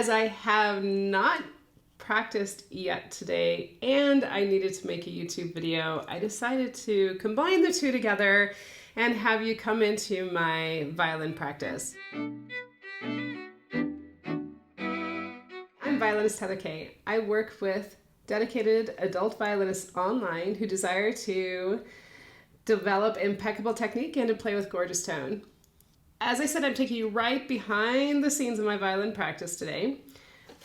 as I have not practiced yet today and I needed to make a YouTube video, I decided to combine the two together and have you come into my violin practice. I'm violinist Heather Kaye. I work with dedicated adult violinists online who desire to develop impeccable technique and to play with gorgeous tone. As I said, I'm taking you right behind the scenes of my violin practice today.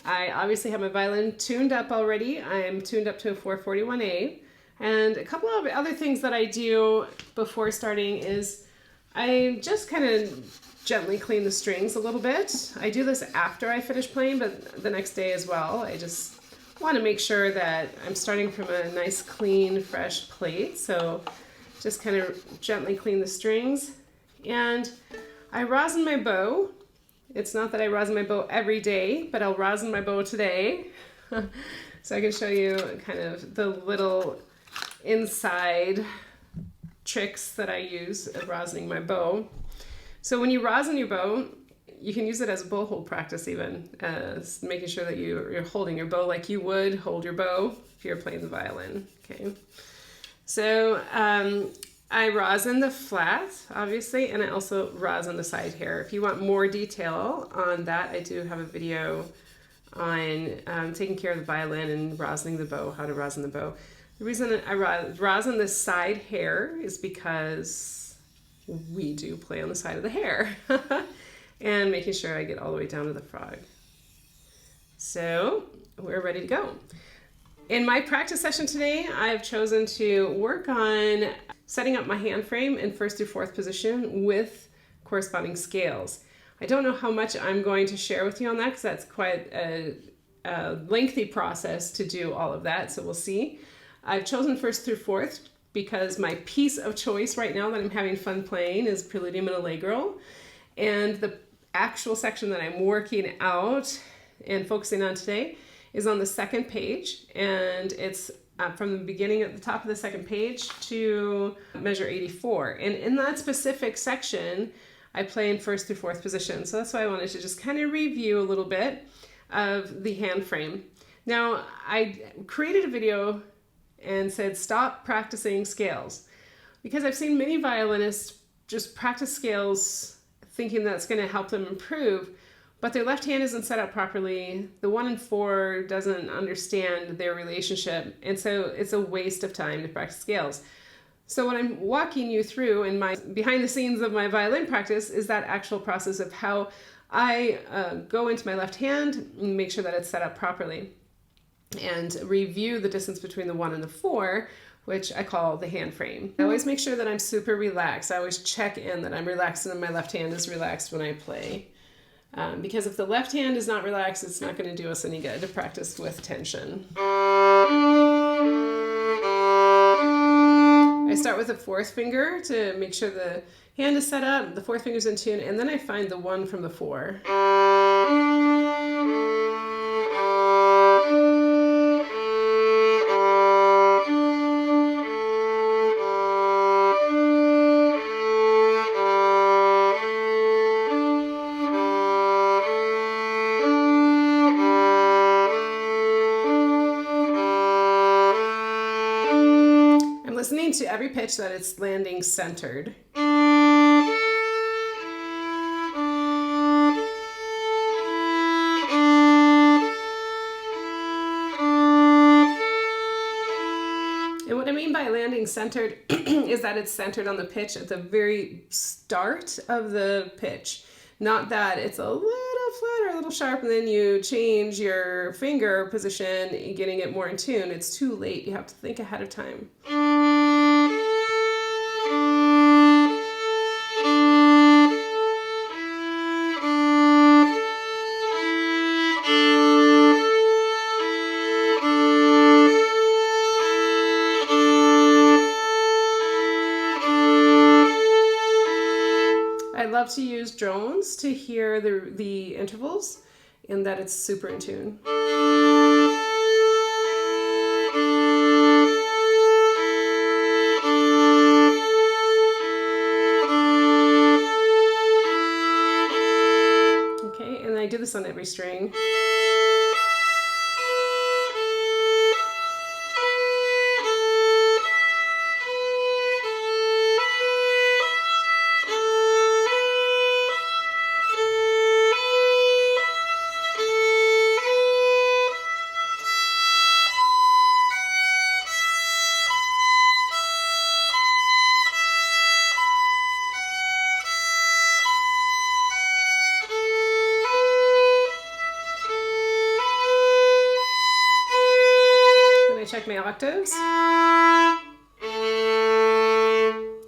I obviously have my violin tuned up already. I'm tuned up to a 441A. And a couple of other things that I do before starting is I just kind of gently clean the strings a little bit. I do this after I finish playing, but the next day as well. I just want to make sure that I'm starting from a nice, clean, fresh plate. So just kind of gently clean the strings. And I rosin my bow. It's not that I rosin my bow every day, but I'll rosin my bow today. So I can show you kind of the little inside tricks that I use of rosining my bow. So when you rosin your bow, you can use it as a bow hold practice even, as making sure that you're holding your bow like you would hold your bow if you're playing the violin, okay? So I rosin the flat, obviously, and I also rosin the side hair. If you want more detail on that, I do have a video on taking care of the violin and rosining the bow, how to rosin the bow. The reason I rosin the side hair is because we do play on the side of the hair and making sure I get all the way down to the frog. So we're ready to go. In my practice session today, I've chosen to work on setting up my hand frame in first through fourth position with corresponding scales. I don't know how much I'm going to share with you on that because that's quite a lengthy process to do all of that, so we'll see. I've chosen first through fourth because my piece of choice right now that I'm having fun playing is Preludium and Allegro, and the actual section that I'm working out and focusing on today is on the second page, and it's from the beginning at the top of the second page to measure 84. And in that specific section, I play in first through fourth position. So that's why I wanted to just kind of review a little bit of the hand frame. Now, I created a video and said, stop practicing scales, because I've seen many violinists just practice scales thinking that's going to help them improve, but their left hand isn't set up properly. The 1 and 4 doesn't understand their relationship, and so it's a waste of time to practice scales. So what I'm walking you through in my behind the scenes of my violin practice is that actual process of how I go into my left hand and make sure that it's set up properly, and review the distance between the 1 and the 4, which I call the hand frame. I always make sure that I'm super relaxed. I always check in that I'm relaxed and my left hand is relaxed when I play. Because if the left hand is not relaxed, it's not going to do us any good to practice with tension. I start with the fourth finger to make sure the hand is set up, the fourth finger's in tune, and then I find the 1 from the 4. Listening to every pitch that it's landing centered. And what I mean by landing centered is that it's centered on the pitch at the very start of the pitch. Not that it's a little flat or a little sharp and then you change your finger position, getting it more in tune. It's too late. You have to think ahead of time. I love to use drones to hear the intervals and that it's super in tune. Okay, and I do this on every every string. Check my octaves.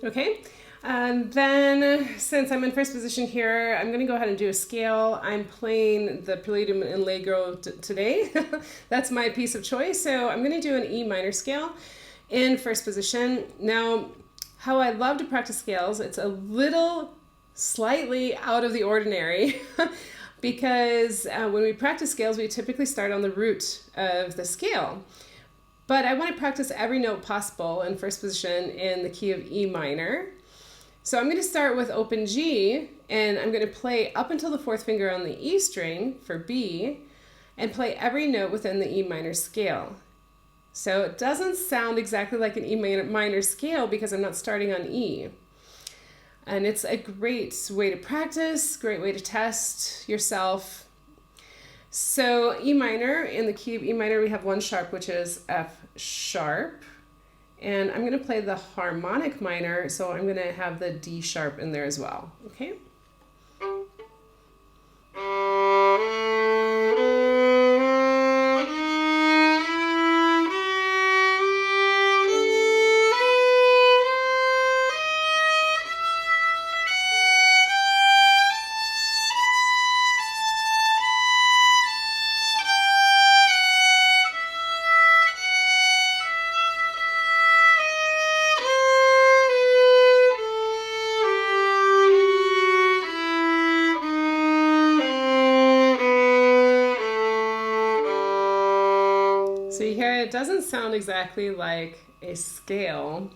Okay, and then since I'm in first position here, I'm going to go ahead and do a scale. I'm playing the Preludium and Allegro today. That's my piece of choice. So I'm going to do an E minor scale in first position. Now, how I love to practice scales, it's a little slightly out of the ordinary because when we practice scales, we typically start on the root of the scale. But I want to practice every note possible in first position in the key of E minor. So I'm going to start with open G, and I'm going to play up until the fourth finger on the E string for B, and play every note within the E minor scale. So it doesn't sound exactly like an E minor scale because I'm not starting on E. And it's a great way to practice, great way to test yourself. So E minor, in the key of E minor, we have one sharp, which is F sharp. And I'm going to play the harmonic minor, so I'm going to have the D sharp in there as well. Okay? So you hear it doesn't sound exactly like a scale.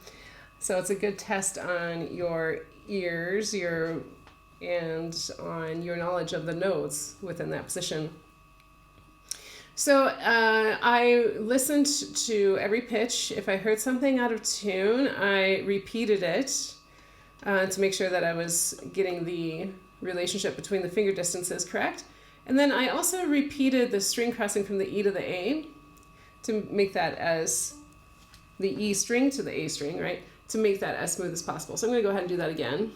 So it's a good test on your ears, and on your knowledge of the notes within that position. So I listened to every pitch. If I heard something out of tune, I repeated it to make sure that I was getting the relationship between the finger distances correct. And then I also repeated the string crossing from the E to the A to make that as the E string to the A string, right? To make that as smooth as possible. So I'm going to go ahead and do that again.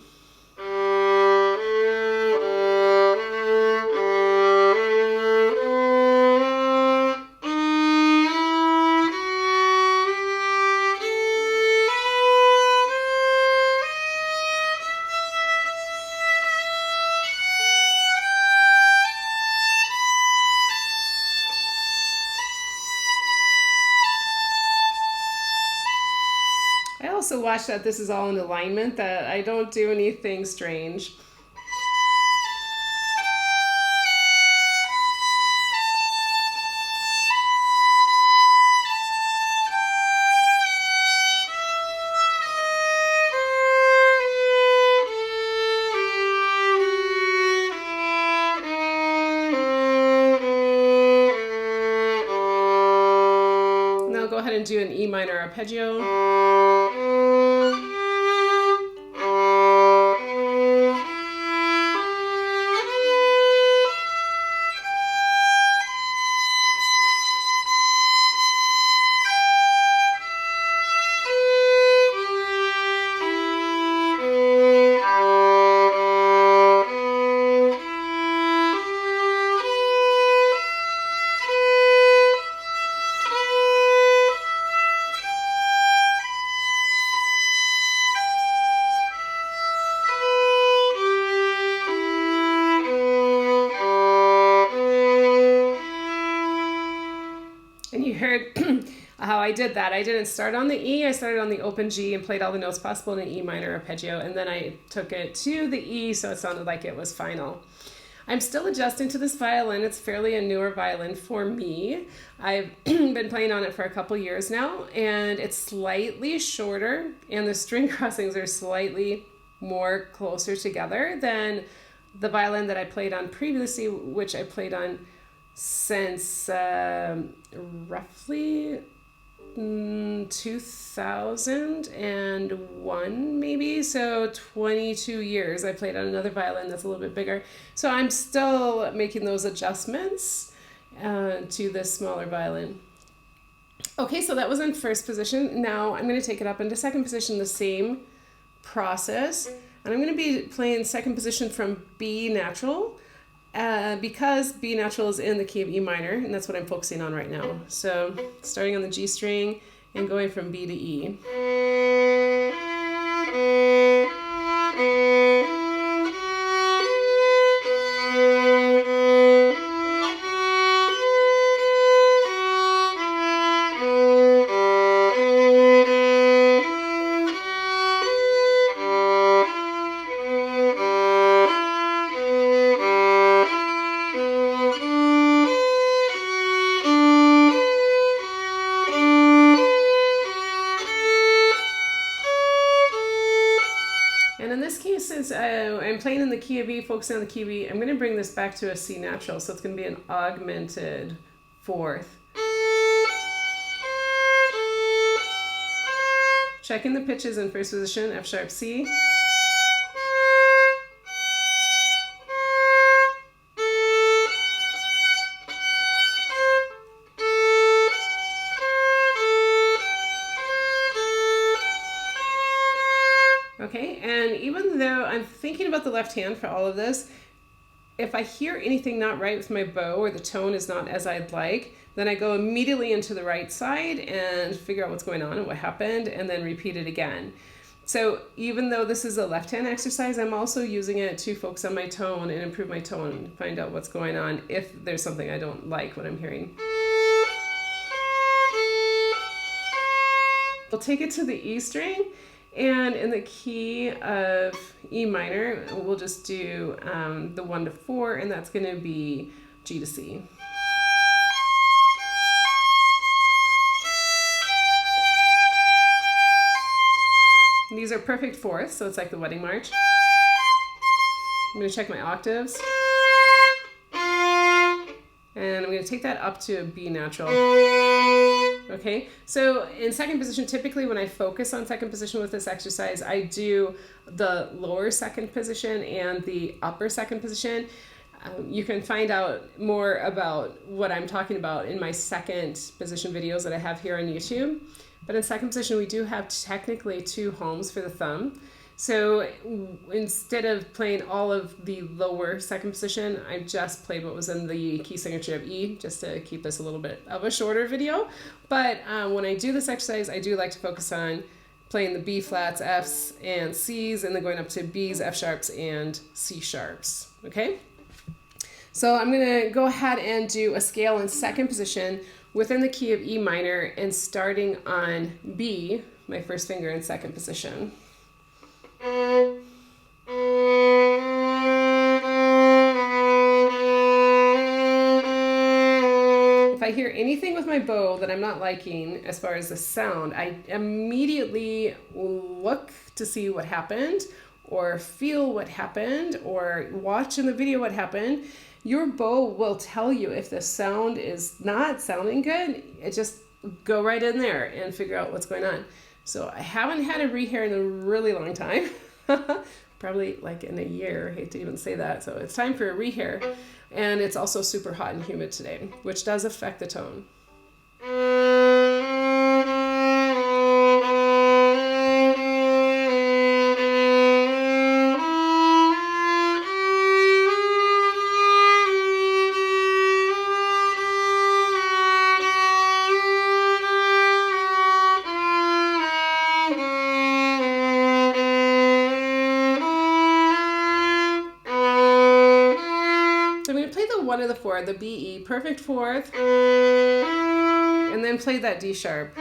I also watch that this is all in alignment, that I don't do anything strange. Now I'll go ahead and do an E minor arpeggio. And you heard how I did that. I didn't start on the E, I started on the open G and played all the notes possible in an E minor arpeggio, and then I took it to the E so it sounded like it was final. I'm still adjusting to this violin. It's fairly a newer violin for me. I've been playing on it for a couple years now, and it's slightly shorter, and the string crossings are slightly more closer together than the violin that I played on previously, which I played on since roughly 2001 maybe, so 22 years I played on another violin that's a little bit bigger. So I'm still making those adjustments to this smaller violin. Okay, so that was in first position. Now I'm going to take it up into second position, the same process, and I'm going to be playing second position from B natural, because B natural is in the key of E minor, and that's what I'm focusing on right now. So starting on the G string and going from B to E. And in this case, since I'm playing in the key of E, focusing on the key of E, I'm going to bring this back to a C natural, so it's going to be an augmented fourth. Checking the pitches in first position, F sharp C. Okay, and even though I'm thinking about the left hand for all of this, if I hear anything not right with my bow or the tone is not as I'd like, then I go immediately into the right side and figure out what's going on and what happened, and then repeat it again. So even though this is a left hand exercise, I'm also using it to focus on my tone and improve my tone, find out what's going on if there's something I don't like what I'm hearing. We'll take it to the E string, and in the key of E minor, we'll just do the 1 to 4, and that's going to be G to C. These are perfect fourths, so it's like the wedding march. I'm going to check my octaves. And I'm going to take that up to a B natural. Okay, so in second position, typically when I focus on second position with this exercise, I do the lower second position and the upper second position. You can find out more about what I'm talking about in my second position videos that I have here on YouTube. But in second position, we do have technically 2 homes for the thumb. So instead of playing all of the lower second position, I just played what was in the key signature of E, just to keep this a little bit of a shorter video. But when I do this exercise, I do like to focus on playing the B flats, Fs, and Cs, and then going up to Bs, F sharps, and C sharps, okay? So I'm gonna go ahead and do a scale in second position within the key of E minor and starting on B, my first finger in second position. If I hear anything with my bow that I'm not liking as far as the sound, I immediately look to see what happened, or feel what happened, or watch in the video what happened. Your bow will tell you if the sound is not sounding good. It just go right in there and figure out what's going on. So I haven't had a rehear in a really long time. Probably like in a year. I hate to even say that. So it's time for a rehear. And it's also super hot and humid today, which does affect the tone. So I'm going to play the 1 to the 4, the B, E, perfect fourth, and then play that D sharp.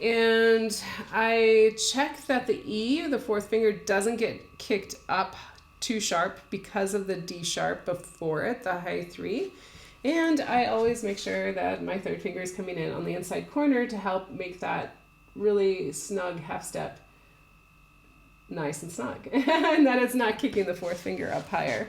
And I check that the E, the fourth finger, doesn't get kicked up too sharp because of the D sharp before it, the high 3. And I always make sure that my third finger is coming in on the inside corner to help make that really snug half step nice and snug, and that it's not kicking the fourth finger up higher.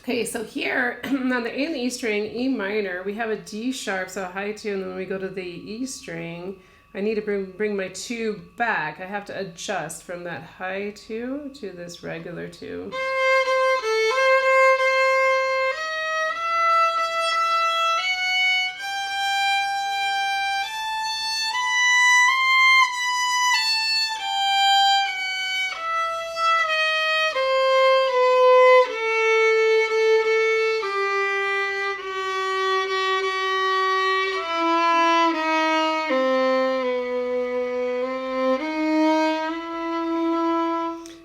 Okay, so here on the A and the E string, E minor, we have a D sharp, so a high 2, and then when we go to the E string, I need to bring my 2 back. I have to adjust from that high 2 to this regular 2.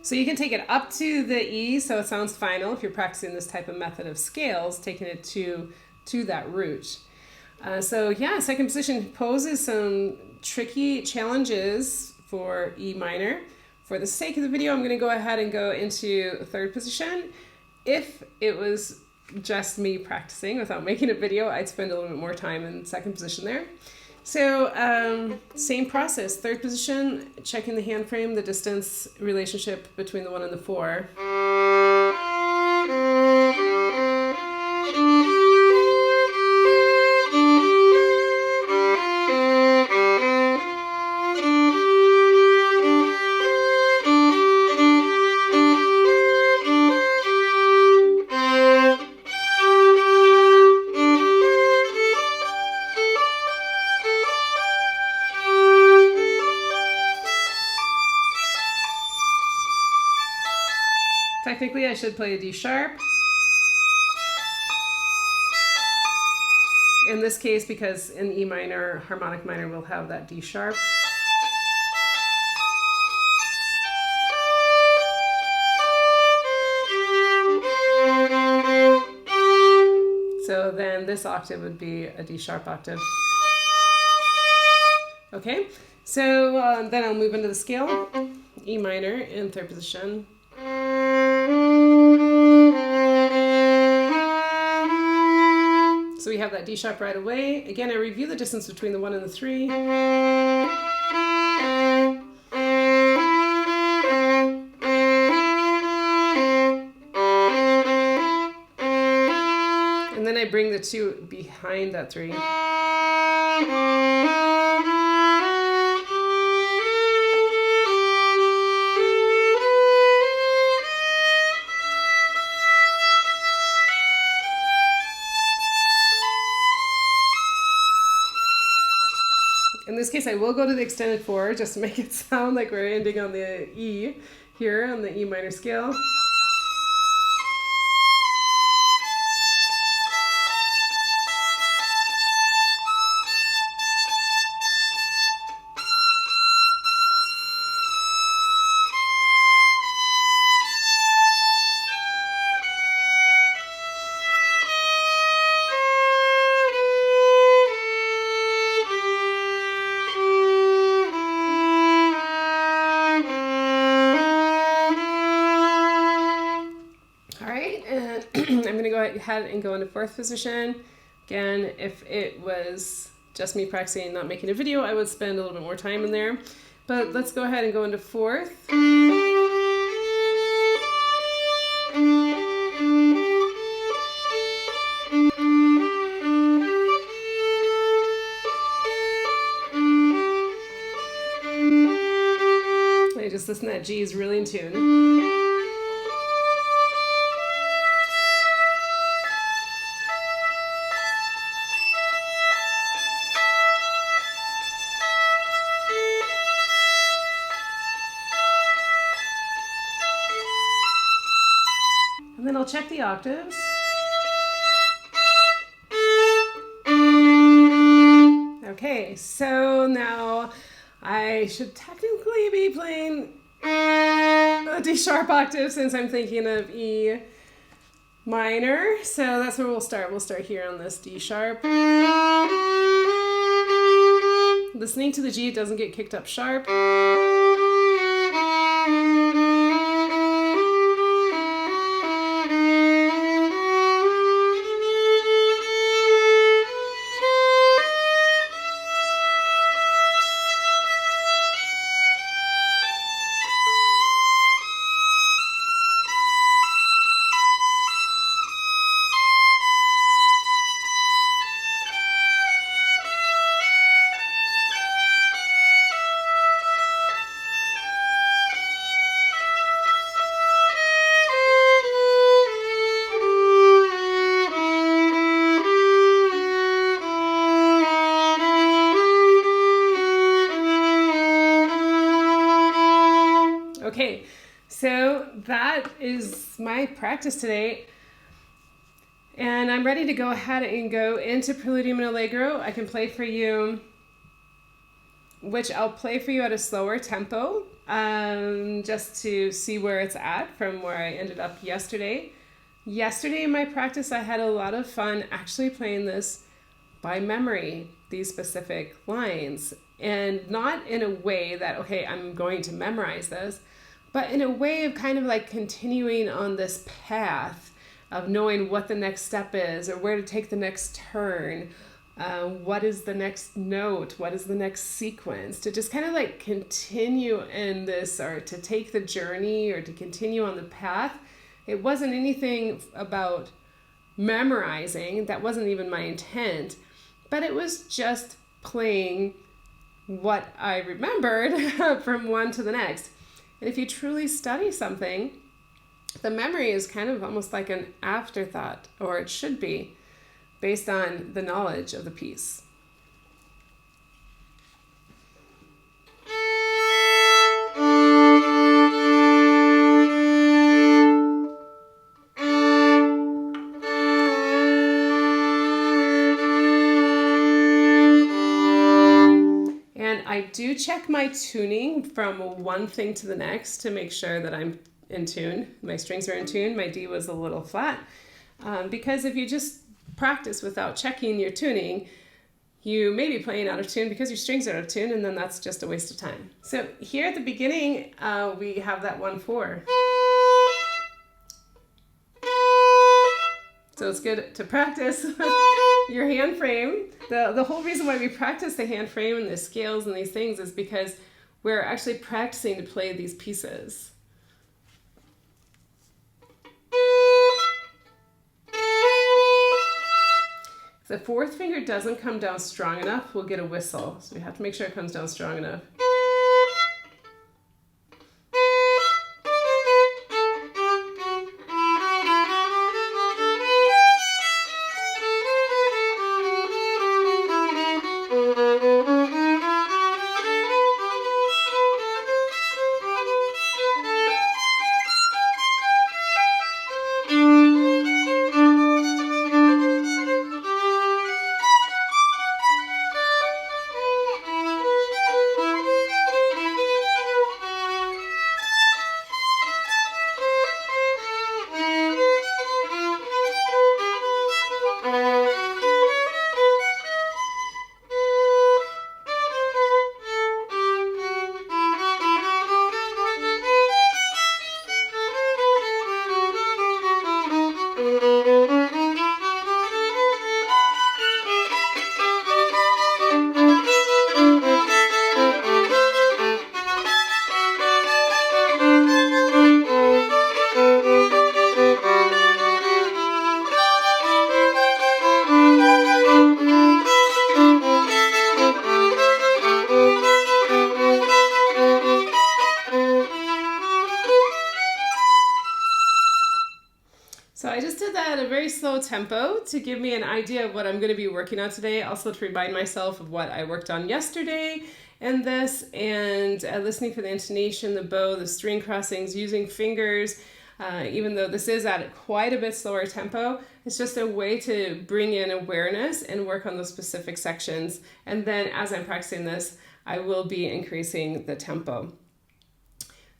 So you can take it up to the E, so it sounds final if you're practicing this type of method of scales, taking it to that root. So yeah, second position poses some tricky challenges for E minor. For the sake of the video, I'm going to go ahead and go into third position. If it was just me practicing without making a video, I'd spend a little bit more time in second position there. So same process, third position, checking the hand frame, the distance relationship between the 1 and the 4. Technically, I should play a D sharp. In this case, because in E minor, harmonic minor will have that D sharp. So then this octave would be a D sharp octave. Okay, so then I'll move into the scale, E minor in third position. So we have that D sharp right away. Again, I review the distance between the 1 and the 3. And then I bring the 2 behind that 3. In this case, I will go to the extended 4 just to make it sound like we're ending on the E here on the E minor scale. ahead and go into fourth position. Again, if it was just me practicing and not making a video, I would spend a little bit more time in there. But let's go ahead and go into fourth. Just listen to that G is really in tune. And then I'll check the octaves. Okay, so now I should technically be playing a D sharp octave since I'm thinking of E minor. So that's where we'll start. We'll start here on this D sharp. Listening to the G, it doesn't get kicked up sharp. Okay, so that is my practice today. And I'm ready to go ahead and go into Preludium and Allegro. I can play for you, which I'll play for you at a slower tempo, just to see where it's at from where I ended up yesterday. Yesterday in my practice, I had a lot of fun actually playing this by memory, these specific lines. And not in a way that, okay, I'm going to memorize this, but in a way of kind of like continuing on this path of knowing what the next step is or where to take the next turn, what is the next note, what is the next sequence, to just kind of like continue in this, or to take the journey or to continue on the path. It wasn't anything about memorizing, that wasn't even my intent, but it was just playing what I remembered from one to the next. And if you truly study something, the memory is kind of almost like an afterthought, or it should be, based on the knowledge of the piece. I do check my tuning from one thing to the next to make sure that I'm in tune. My strings are in tune. My D was a little flat. Because if you just practice without checking your tuning, you may be playing out of tune because your strings are out of tune, and then that's just a waste of time. So here at the beginning, we have that 1/4. So it's good to practice your hand frame. The whole reason why we practice the hand frame and the scales and these things is because we're actually practicing to play these pieces. If the fourth finger doesn't come down strong enough, we'll get a whistle. So we have to make sure it comes down strong enough. very slow tempo to give me an idea of what I'm going to be working on today. Also to remind myself of what I worked on yesterday in this, and listening for the intonation, the bow, the string crossings, using fingers. Even though this is at quite a bit slower tempo, it's just a way to bring in awareness and work on those specific sections. And then as I'm practicing this, I will be increasing the tempo.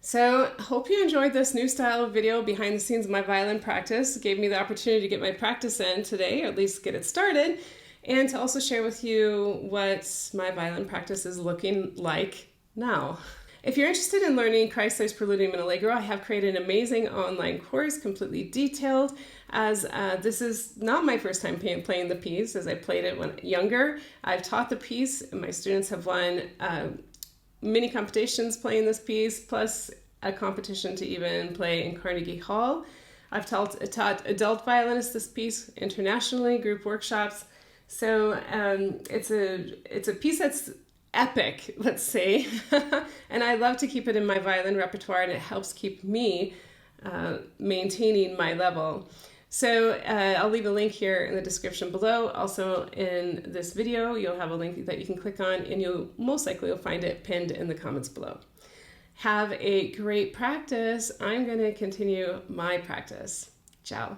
So hope you enjoyed this new style of video behind the scenes of my violin practice. It gave me the opportunity to get my practice in today, or at least get it started, and to also share with you what my violin practice is looking like now. If you're interested in learning Kreisler's Preludium and Allegro, I have created an amazing online course, completely detailed, as this is not my first time playing the piece, as I played it when younger. I've taught the piece, and my students have won many competitions playing this piece, plus a competition to even play in Carnegie Hall. I've taught adult violinists this piece internationally, group workshops. So it's a piece that's epic, let's say, and I love to keep it in my violin repertoire, and it helps keep me maintaining my level. So I'll leave a link here in the description below. Also in this video, you'll have a link that you can click on, and you'll most likely find it pinned in the comments below. Have a great practice. I'm going to continue my practice. Ciao.